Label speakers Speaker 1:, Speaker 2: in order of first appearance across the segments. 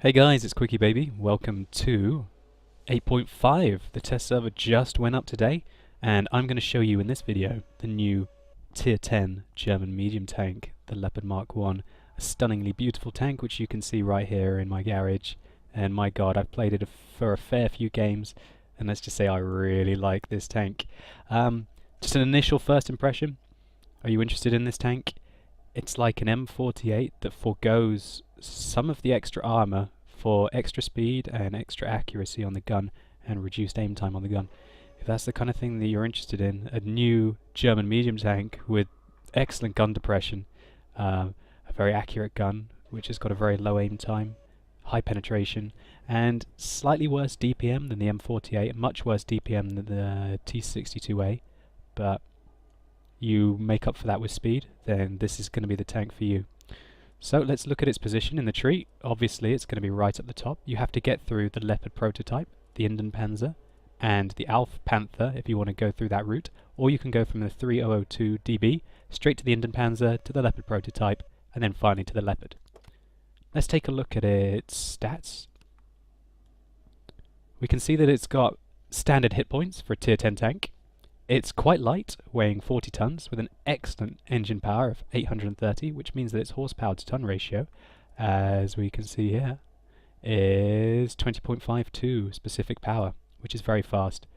Speaker 1: Hey guys, it's Quickie Baby. Welcome to 8.5. The test server just went up today, and I'm going to show you in this video the new Tier 10 German medium tank, the Leopard Mark 1. A stunningly beautiful tank which you can see right here in my garage. And my god, I've played it for a fair few games, and let's just say I really like this tank. Just an initial first impression. Are you interested in this tank? It's like an M48 that forgoes some of the extra armor for extra speed and extra accuracy on the gun and reduced aim time on the gun. If that's the kind of thing that you're interested in, a new German medium tank with excellent gun depression, a very accurate gun which has got a very low aim time, high penetration, and slightly worse DPM than the M48, much worse DPM than the T62A, but you make up for that with speed, then this is going to be the tank for you. So let's look at its position in the tree. Obviously it's going to be right at the top. You have to get through the Leopard prototype, the Panzer, and the Alf Panther if you want to go through that route, or you can go from the 3002 DB straight to the Panzer, to the Leopard prototype, and then finally to the Leopard. Let's take a look at its stats. We can see that it's got standard hit points for a tier 10 tank. It's quite light, weighing 40 tons, with an excellent engine power of 830, which means that its horsepower to ton ratio, as we can see here, is 20.52 specific power, which is very fast.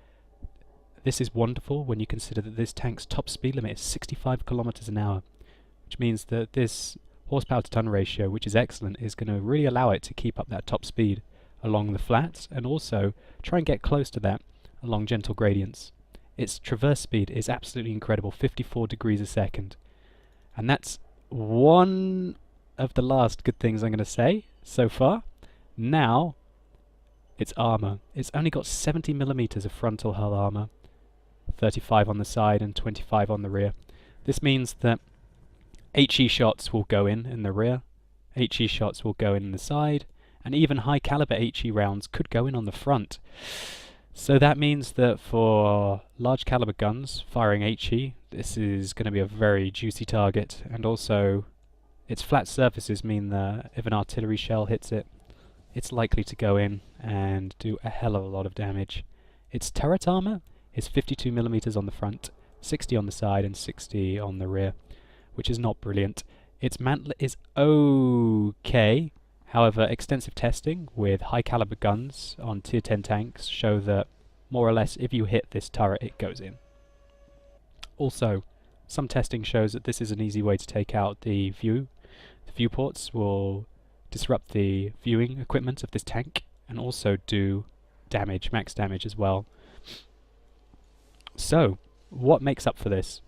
Speaker 1: This is wonderful when you consider that this tank's top speed limit is 65 kilometers an hour, which means that this horsepower to ton ratio, which is excellent, is going to really allow it to keep up that top speed along the flats, and also try and get close to that along gentle gradients. Its traverse speed is absolutely incredible, 54 degrees a second. And that's one of the last good things I'm going to say so far. Now, its armor. It's only got 70 millimeters of frontal hull armor, 35 on the side and 25 on the rear. This means that HE shots will go in the rear, HE shots will go in the side, and even high caliber HE rounds could go in on the front. So that means that for large caliber guns firing HE, this is going to be a very juicy target, and also its flat surfaces mean that if an artillery shell hits it, it's likely to go in and do a hell of a lot of damage. Its turret armor is 52 millimeters on the front, 60 on the side and 60 on the rear, which is not brilliant. Its mantle is okay. However, extensive testing with high caliber guns on tier 10 tanks show that more or less if you hit this turret it goes in. Also, some testing shows that this is an easy way to take out the view. The viewports will disrupt the viewing equipment of this tank and also do damage, max damage as well. So, what makes up for this?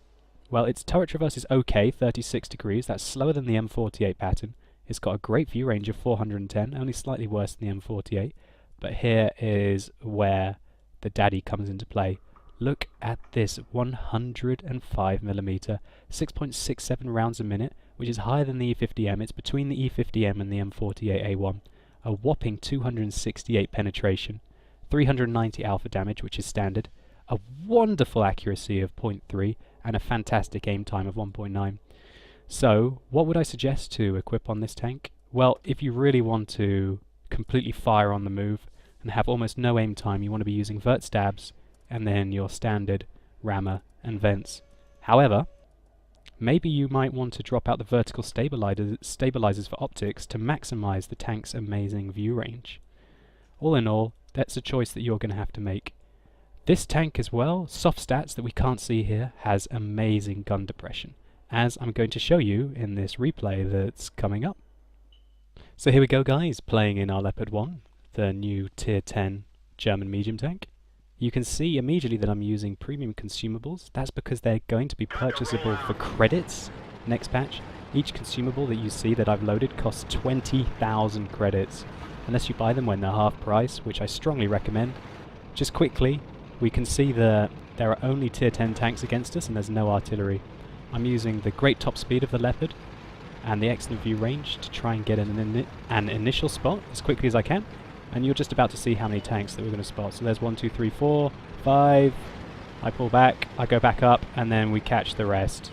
Speaker 1: Well, its turret traverse is okay, 36 degrees, that's slower than the M48 pattern. It's got a great view range of 410, only slightly worse than the M48, but here is where the daddy comes into play. Look at this 105mm, 6.67 rounds a minute, which is higher than the E50M. It's between the E50M and the M48A1. A whopping 268 penetration, 390 alpha damage, which is standard, a wonderful accuracy of 0.3, and a fantastic aim time of 1.9. So, what would I suggest to equip on this tank? Well, if you really want to completely fire on the move and have almost no aim time, you want to be using vert stabs and then your standard rammer and vents. However, maybe you might want to drop out the vertical stabilizers for optics to maximize the tank's amazing view range. All in all, that's a choice that you're going to have to make. This tank as well, soft stats that we can't see here, has amazing gun depression, as I'm going to show you in this replay that's coming up. So here we go guys, playing in our Leopard 1, the new tier 10 German medium tank. You can see immediately that I'm using premium consumables. That's because they're going to be purchasable for credits next patch. Each consumable that you see that I've loaded costs 20,000 credits, unless you buy them when they're half price, which I strongly recommend. Just quickly, we can see that there are only tier 10 tanks against us and there's no artillery. I'm using the great top speed of the Leopard and the excellent view range to try and get an initial spot as quickly as I can, and you're just about to see how many tanks that we're going to spot. So there's 1, 2, 3, 4, 5, I pull back, I go back up, and then we catch the rest.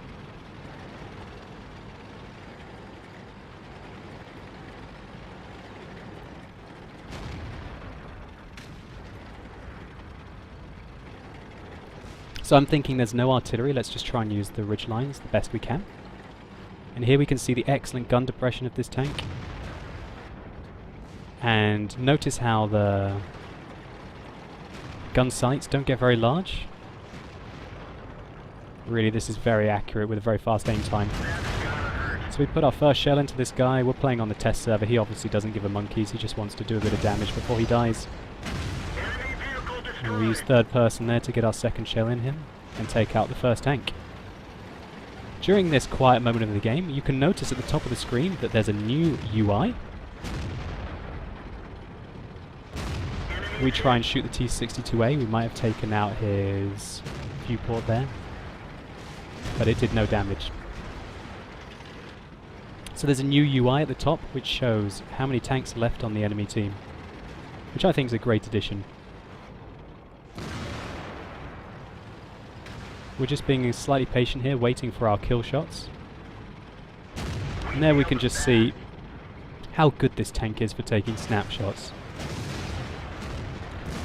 Speaker 1: So I'm thinking there's no artillery, let's just try and use the ridge lines the best we can. And here we can see the excellent gun depression of this tank. And notice how the gun sights don't get very large. Really, this is very accurate with a very fast aim time. So we put our first shell into this guy. We're playing on the test server. He obviously doesn't give a monkeys. He just wants to do a bit of damage before he dies. And we use third person there to get our second shell in him and take out the first tank. During this quiet moment of the game, you can notice at the top of the screen that there's a new UI. We try and shoot the T-62A. We might have taken out his viewport there, but it did no damage. So there's a new UI at the top which shows how many tanks are left on the enemy team, which I think is a great addition. We're just being slightly patient here, waiting for our kill shots. And there we can just see how good this tank is for taking snapshots.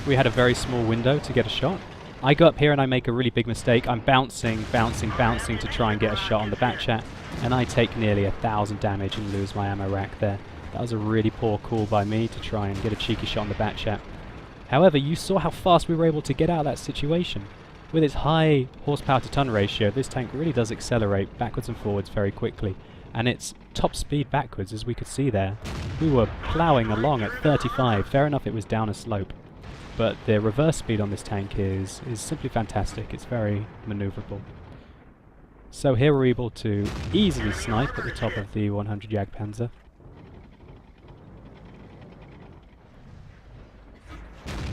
Speaker 1: We had a very small window to get a shot. I go up here and I make a really big mistake. I'm bouncing to try and get a shot on the back chat, and I take nearly 1,000 damage and lose my ammo rack there. That was a really poor call by me to try and get a cheeky shot on the back chat. However, you saw how fast we were able to get out of that situation. With its high horsepower to ton ratio, this tank really does accelerate backwards and forwards very quickly. And its top speed backwards, as we could see there, we were ploughing along at 35. Fair enough, it was down a slope. But the reverse speed on this tank is simply fantastic. It's very maneuverable. So here we're able to easily snipe at the top of the 100 Jagdpanzer.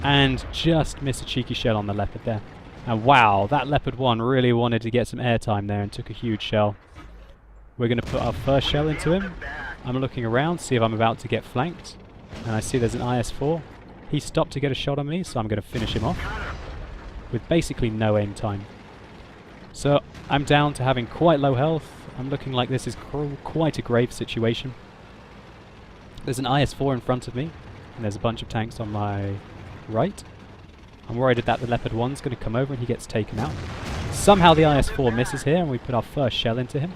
Speaker 1: And just miss a cheeky shell on the Leopard there. And wow, that Leopard 1 really wanted to get some airtime there and took a huge shell. We're going to put our first shell into him. I'm looking around, see if I'm about to get flanked. And I see there's an IS-4. He stopped to get a shot on me, so I'm going to finish him off with basically no aim time. So I'm down to having quite low health. I'm looking like this is quite a grave situation. There's an IS-4 in front of me, and there's a bunch of tanks on my right. I'm worried that the Leopard 1's going to come over and he gets taken out. Somehow the IS-4 misses here, and we put our first shell into him.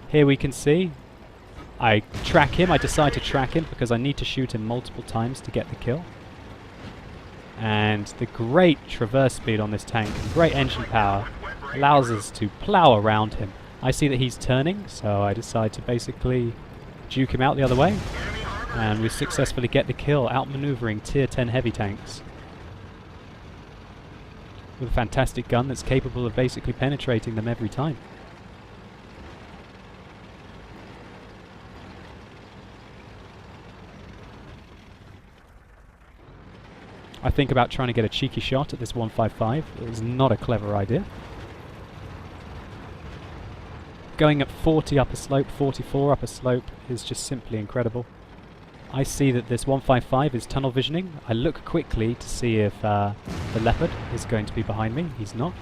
Speaker 1: Here we can see I track him. I decide to track him because I need to shoot him multiple times to get the kill. And the great traverse speed on this tank and great engine power allows us to plow around him. I see that he's turning, so I decide to basically juke him out the other way. And we successfully get the kill, outmaneuvering tier 10 heavy tanks. With a fantastic gun that's capable of basically penetrating them every time. I think about trying to get a cheeky shot at this 155. It was not a clever idea. Going up 40 up a slope, 44 up a slope is just simply incredible. I see that this 155 is tunnel visioning. I look quickly to see if the Leopard is going to be behind me. He's not.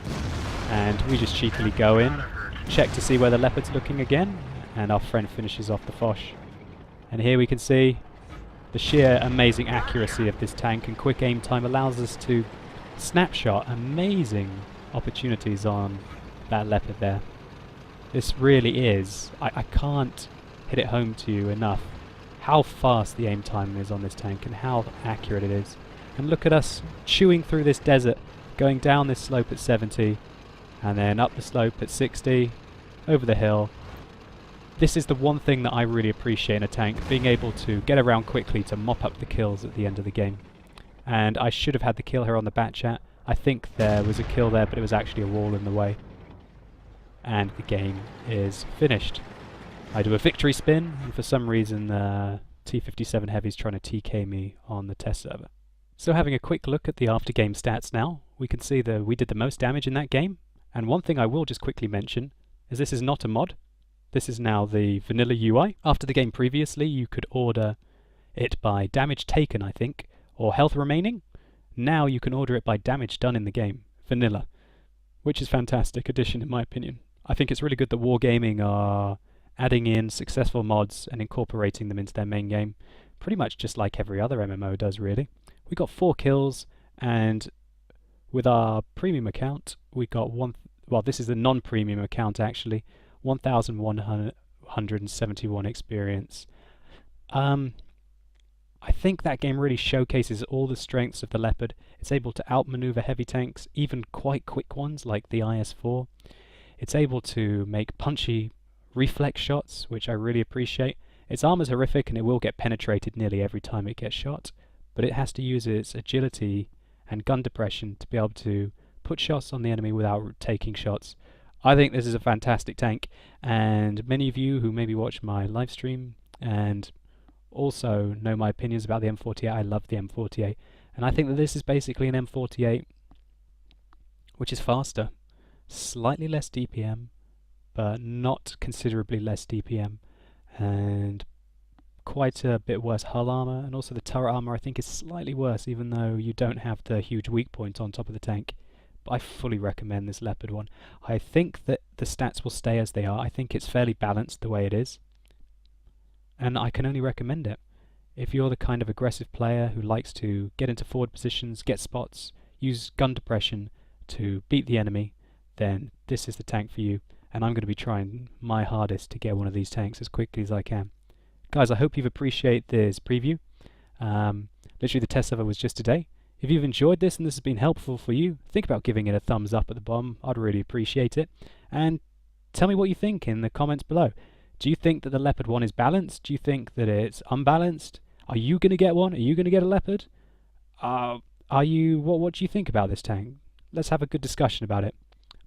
Speaker 1: And we just cheekily go in, check to see where the Leopard's looking again, and our friend finishes off the Foch. And here we can see the sheer amazing accuracy of this tank and quick aim time allows us to snapshot amazing opportunities on that Leopard there. This really is, I can't hit it home to you enough how fast the aim time is on this tank and how accurate it is. And look at us chewing through this desert, going down this slope at 70 and then up the slope at 60, over the hill. This is the one thing that I really appreciate in a tank, being able to get around quickly to mop up the kills at the end of the game. And I should have had the kill here on the back chat. I think there was a kill there, but it was actually a wall in the way. And the game is finished. I do a victory spin, and for some reason T-57 Heavy's trying to TK me on the test server. So having a quick look at the after game stats now, we can see that we did the most damage in that game. And one thing I will just quickly mention is this is not a mod. This is now the vanilla UI. After the game previously, you could order it by damage taken, I think, or health remaining. Now you can order it by damage done in the game, vanilla, which is a fantastic addition in my opinion. I think it's really good that Wargaming are adding in successful mods and incorporating them into their main game, pretty much just like every other MMO does really. We got 4 kills and With our premium account, we got well, this is the non-premium account actually, 1,171 experience. I think that game really showcases all the strengths of the Leopard. It's able to outmaneuver heavy tanks, even quite quick ones like the IS-4. It's able to make punchy reflex shots, which I really appreciate. Its armor's horrific and it will get penetrated nearly every time it gets shot, but it has to use its agility and gun depression to be able to put shots on the enemy without taking shots. I think this is a fantastic tank, and many of you who maybe watch my live stream and also know my opinions about the M48, I love the M48, and I think that this is basically an M48 which is faster, slightly less DPM, but not considerably less DPM, and quite a bit worse hull armor, and also the turret armor I think is slightly worse, even though you don't have the huge weak point on top of the tank. But I fully recommend this Leopard one. I think that the stats will stay as they are. I think it's fairly balanced the way it is, and I can only recommend it. If you're the kind of aggressive player who likes to get into forward positions, get spots, use gun depression to beat the enemy, then this is the tank for you, and I'm going to be trying my hardest to get one of these tanks as quickly as I can. Guys, I hope you've appreciated this preview. Literally the test server was just today. If you've enjoyed this and this has been helpful for you, think about giving it a thumbs up at the bottom. I'd really appreciate it. And tell me what you think in the comments below. Do you think that the Leopard 1 is balanced? Do you think that it's unbalanced? Are you going to get one? Are you going to get a Leopard? What do you think about this tank? Let's have a good discussion about it.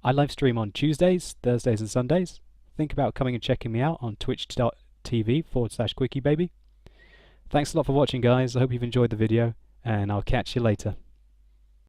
Speaker 1: I live stream on Tuesdays, Thursdays and Sundays. Think about coming and checking me out on twitch.tv/quickybaby. Thanks a lot for watching, guys. I hope you've enjoyed the video, and I'll catch you later.